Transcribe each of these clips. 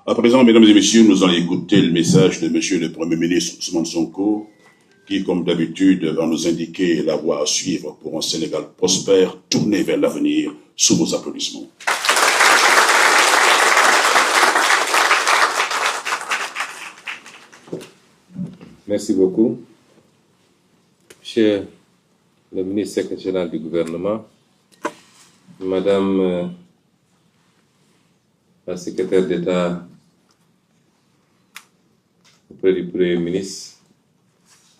À présent, mesdames et messieurs, nous allons écouter le message de monsieur le Premier ministre Ousmane Sonko, qui, comme d'habitude, va nous indiquer la voie à suivre pour un Sénégal prospère, tourné vers l'avenir, sous vos applaudissements. Merci beaucoup. Monsieur le ministre secrétaire général du gouvernement, Madame la secrétaire d'État auprès du Premier ministre,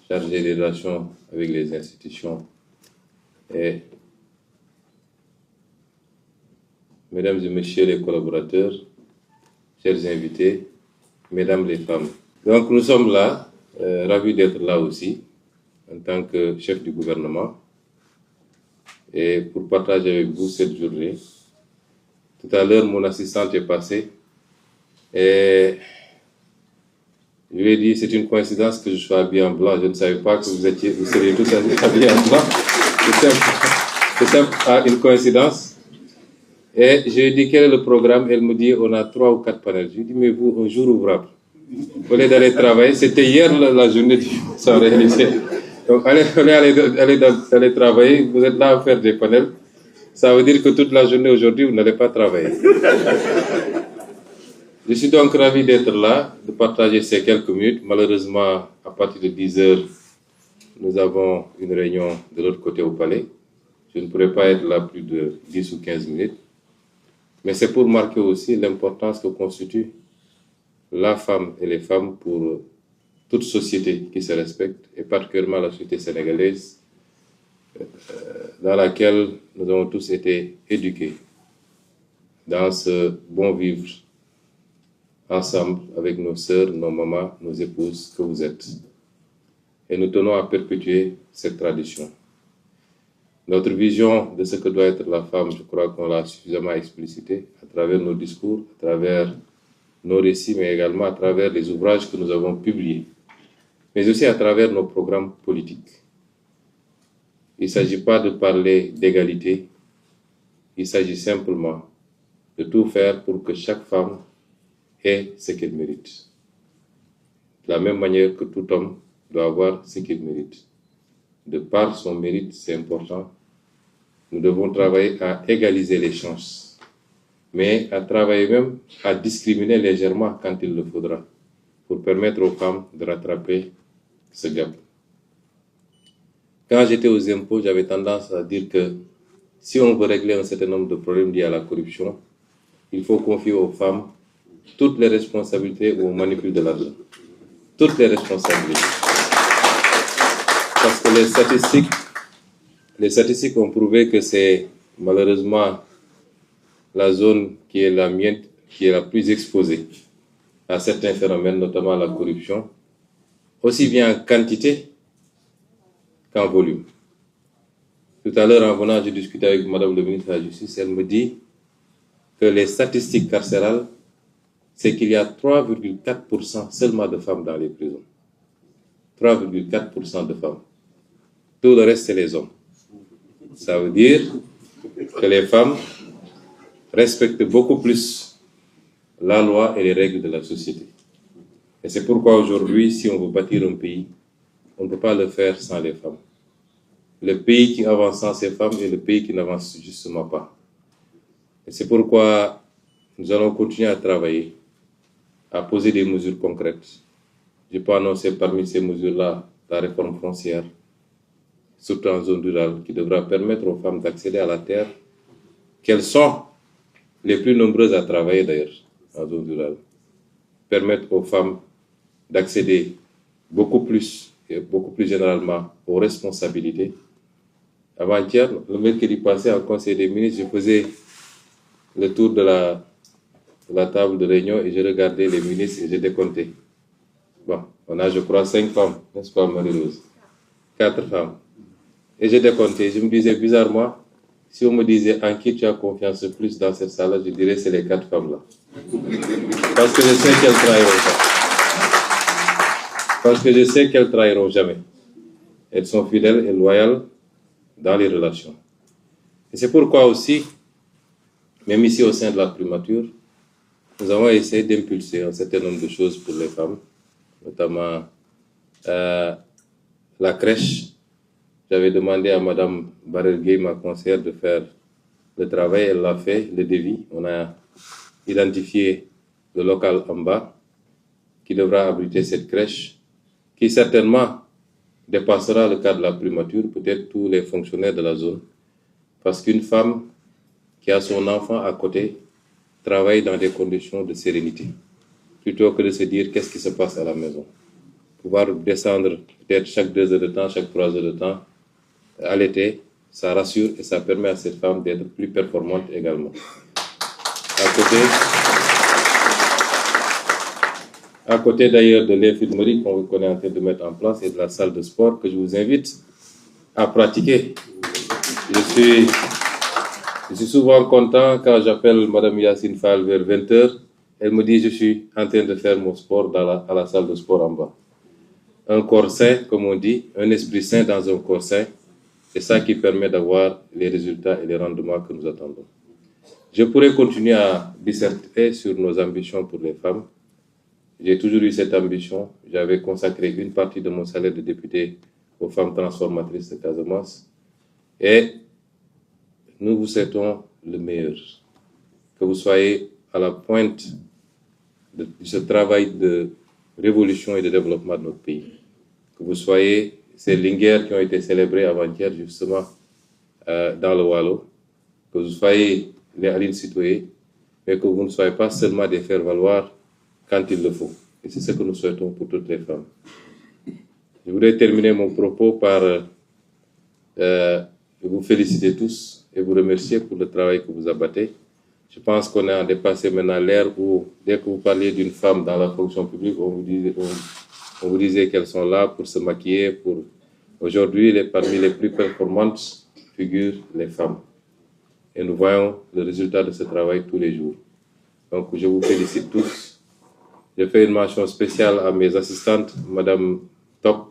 chargée des relations avec les institutions, et Mesdames et Messieurs les collaborateurs, chers invités, Mesdames les femmes. Donc nous sommes là, ravis d'être là aussi, en tant que chef du gouvernement, et pour partager avec vous cette journée. Tout à l'heure, mon assistante est passée, et je lui ai dit, c'est une coïncidence que je sois habillé en blanc. Je ne savais pas que vous seriez tous habillés en blanc. C'est simple, une coïncidence. Et je lui ai dit, quel est le programme? Elle me dit, on a 3 ou 4 panels. Je lui ai dit, mais vous, un jour ouvrable. Au lieu d'aller travailler, c'était hier la journée sans réalité. Donc, allez travailler, vous êtes là à faire des panels. Ça veut dire que toute la journée aujourd'hui, vous n'allez pas travailler. Je suis donc ravi d'être là, de partager ces quelques minutes. Malheureusement, à partir de 10 heures, nous avons une réunion de l'autre côté au palais. Je ne pourrai pas être là plus de 10 ou 15 minutes. Mais c'est pour marquer aussi l'importance que constitue la femme et les femmes pour toute société qui se respecte, et particulièrement la société sénégalaise, dans laquelle nous avons tous été éduqués dans ce bon vivre ensemble avec nos sœurs, nos mamans, nos épouses que vous êtes. Et nous tenons à perpétuer cette tradition. Notre vision de ce que doit être la femme, je crois qu'on l'a suffisamment explicité à travers nos discours, à travers nos récits, mais également à travers les ouvrages que nous avons publiés, mais aussi à travers nos programmes politiques. Il ne s'agit pas de parler d'égalité, il s'agit simplement de tout faire pour que chaque femme ait ce qu'elle mérite. De la même manière que tout homme doit avoir ce qu'il mérite. De par son mérite, c'est important. Nous devons travailler à égaliser les chances, mais à travailler même à discriminer légèrement quand il le faudra, pour permettre aux femmes de rattraper ce gap. Quand j'étais aux impôts, j'avais tendance à dire que si on veut régler un certain nombre de problèmes liés à la corruption, il faut confier aux femmes toutes les responsabilités au manipule de l'argent. Toutes les responsabilités. Parce que les statistiques ont prouvé que c'est malheureusement la zone qui est la mienne, qui est la plus exposée à certains phénomènes, notamment la corruption, aussi bien en quantité qu'en volume. Tout à l'heure, en venant, j'ai discuté avec Madame le ministre de la Justice, elle me dit que les statistiques carcérales, c'est qu'il y a 3,4% seulement de femmes dans les prisons. 3,4% de femmes. Tout le reste, c'est les hommes. Ça veut dire que les femmes respectent beaucoup plus la loi et les règles de la société. Et c'est pourquoi aujourd'hui, si on veut bâtir un pays, on ne peut pas le faire sans les femmes. Le pays qui avance sans ces femmes est le pays qui n'avance justement pas. Et c'est pourquoi nous allons continuer à travailler, à poser des mesures concrètes. Je peux annoncer parmi ces mesures-là la réforme foncière, surtout en zone rurale, qui devra permettre aux femmes d'accéder à la terre, qu'elles sont les plus nombreuses à travailler d'ailleurs en zone rurale. Permettre aux femmes d'accéder beaucoup plus, et beaucoup plus généralement, aux responsabilités. Avant-hier, le mercredi passé, en Conseil des ministres, je faisais le tour de la table de réunion et je regardais les ministres et je décomptais. Bon, on a, je crois, 5 femmes, n'est-ce pas, Marie-Rose? 4 femmes. Et je décomptais. Je me disais, bizarrement, si on me disait en qui tu as confiance le plus dans cette salle-là, je dirais c'est les 4 femmes-là. Parce que je sais qu'elles trahiront pas. Parce que je sais qu'elles trahiront jamais. Elles sont fidèles et loyales dans les relations. Et c'est pourquoi aussi, même ici au sein de la primature, nous avons essayé d'impulser un certain nombre de choses pour les femmes, notamment la crèche. J'avais demandé à Mme Barel-Gueye, ma conseillère, de faire le travail. Elle l'a fait, le devis. On a identifié le local en bas qui devra abriter cette crèche, qui certainement dépassera le cas de la primature, peut-être tous les fonctionnaires de la zone, parce qu'une femme qui a son enfant à côté travaille dans des conditions de sérénité, plutôt que de se dire qu'est-ce qui se passe à la maison. Pouvoir descendre peut-être chaque 2 heures de temps, chaque 3 heures de temps, à l'été, ça rassure et ça permet à cette femme d'être plus performante également. À côté d'ailleurs de l'infirmerie qu'on est en train de mettre en place et de la salle de sport que je vous invite à pratiquer. Je suis souvent content quand j'appelle Mme Yacine Fall vers 20h. Elle me dit je suis en train de faire mon sport à la salle de sport en bas. Un corps sain, comme on dit, un esprit sain dans un corps sain, c'est ça qui permet d'avoir les résultats et les rendements que nous attendons. Je pourrais continuer à disserter sur nos ambitions pour les femmes. J'ai toujours eu cette ambition. J'avais consacré une partie de mon salaire de député aux femmes transformatrices de Casamance. Et nous vous souhaitons le meilleur. Que vous soyez à la pointe de ce travail de révolution et de développement de notre pays. Que vous soyez ces linguères qui ont été célébrées avant-hier justement dans le Wallo. Que vous soyez les Aline Sitoé, mais que vous ne soyez pas seulement des faire-valoir quand il le faut. Et c'est ce que nous souhaitons pour toutes les femmes. Je voudrais terminer mon propos par vous féliciter tous et vous remercier pour le travail que vous abattez. Je pense qu'on a dépassé maintenant l'ère où, dès que vous parliez d'une femme dans la fonction publique, on vous disait qu'elles sont là pour se maquiller. Aujourd'hui, parmi les plus performantes figurent les femmes. Et nous voyons le résultat de ce travail tous les jours. Donc, je vous félicite tous. Je fais une mention spéciale à mes assistantes, Mme Top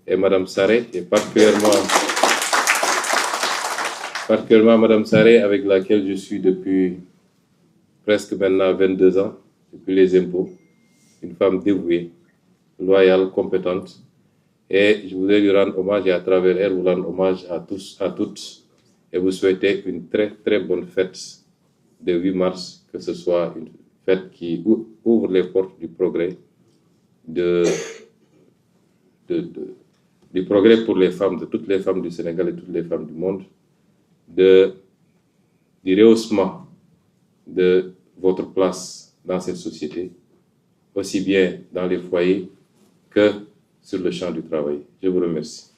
et Mme Saré, et particulièrement Mme Saré, avec laquelle je suis depuis presque maintenant 22 ans, depuis les impôts. Une femme dévouée, loyale, compétente. Et je voudrais lui rendre hommage, et à travers elle, vous rendre hommage à tous, à toutes, et vous souhaiter une très, très bonne fête de 8 mars, que ce soit une fête qui ouvre les portes du progrès, du progrès pour les femmes, de toutes les femmes du Sénégal et toutes les femmes du monde, du rehaussement de votre place dans cette société, aussi bien dans les foyers que sur le champ du travail. Je vous remercie.